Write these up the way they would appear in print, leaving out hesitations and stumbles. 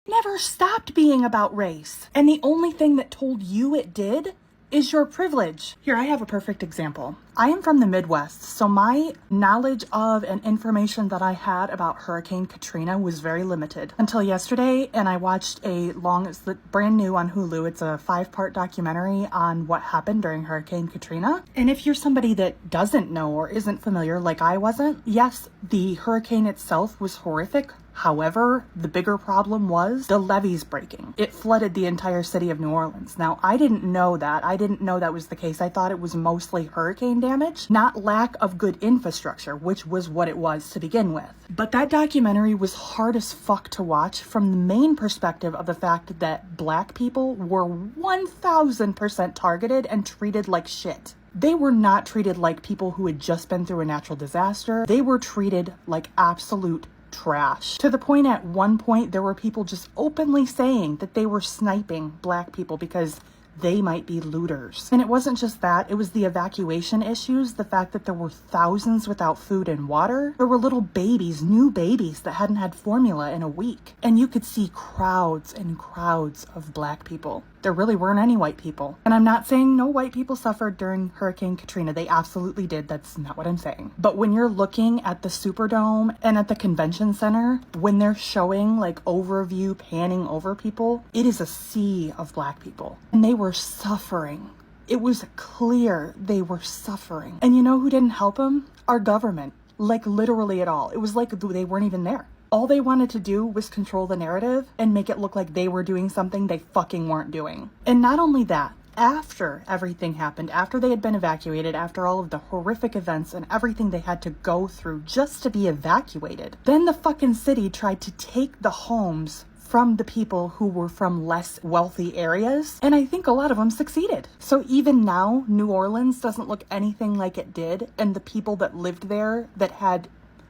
never stopped being about race. And the only thing that told you it did is your privilege. Here, I have a perfect example. I am from the Midwest, so my knowledge of and information that I had about Hurricane Katrina was very limited until yesterday, and I watched it's brand new on Hulu. It's a 5-part documentary on what happened during Hurricane Katrina. And if you're somebody that doesn't know or isn't familiar, like I wasn't, yes, the hurricane itself was horrific. However, the bigger problem was the levees breaking. It flooded the entire city of New Orleans. Now, I didn't know that. I didn't know that was the case. I thought it was mostly hurricane damage, not lack of good infrastructure, which was what it was to begin with. But that documentary was hard as fuck to watch from the main perspective of the fact that Black people were 1000% targeted and treated like shit. They were not treated like people who had just been through a natural disaster. They were treated like absolute trash. To the point at one point there were people just openly saying that they were sniping Black people because they might be looters. And it wasn't just that, it was the evacuation issues, the fact that there were thousands without food and water. There were little babies, new babies that hadn't had formula in a week. And you could see crowds and crowds of Black people. There really weren't any white people. And I'm not saying no white people suffered during Hurricane Katrina. They absolutely did. That's not what I'm saying. But when you're looking at the Superdome and at the convention center, when they're showing like overview, panning over people, it is a sea of Black people. And they were suffering. It was clear they were suffering. And you know who didn't help them? Our government. Like literally at all. It was like they weren't even there. All they wanted to do was control the narrative and make it look like they were doing something they fucking weren't doing. And not only that, after everything happened, after they had been evacuated, after all of the horrific events and everything they had to go through just to be evacuated, then the fucking city tried to take the homes from the people who were from less wealthy areas, and I think a lot of them succeeded. So even now, New Orleans doesn't look anything like it did, and the people that lived there that had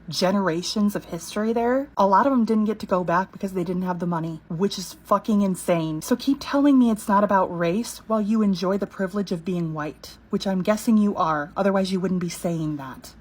generations of history there, a lot of them didn't get to go back because they didn't have the money, which is fucking insane. So keep telling me it's not about race while you enjoy the privilege of being white, which I'm guessing you are, otherwise you wouldn't be saying that.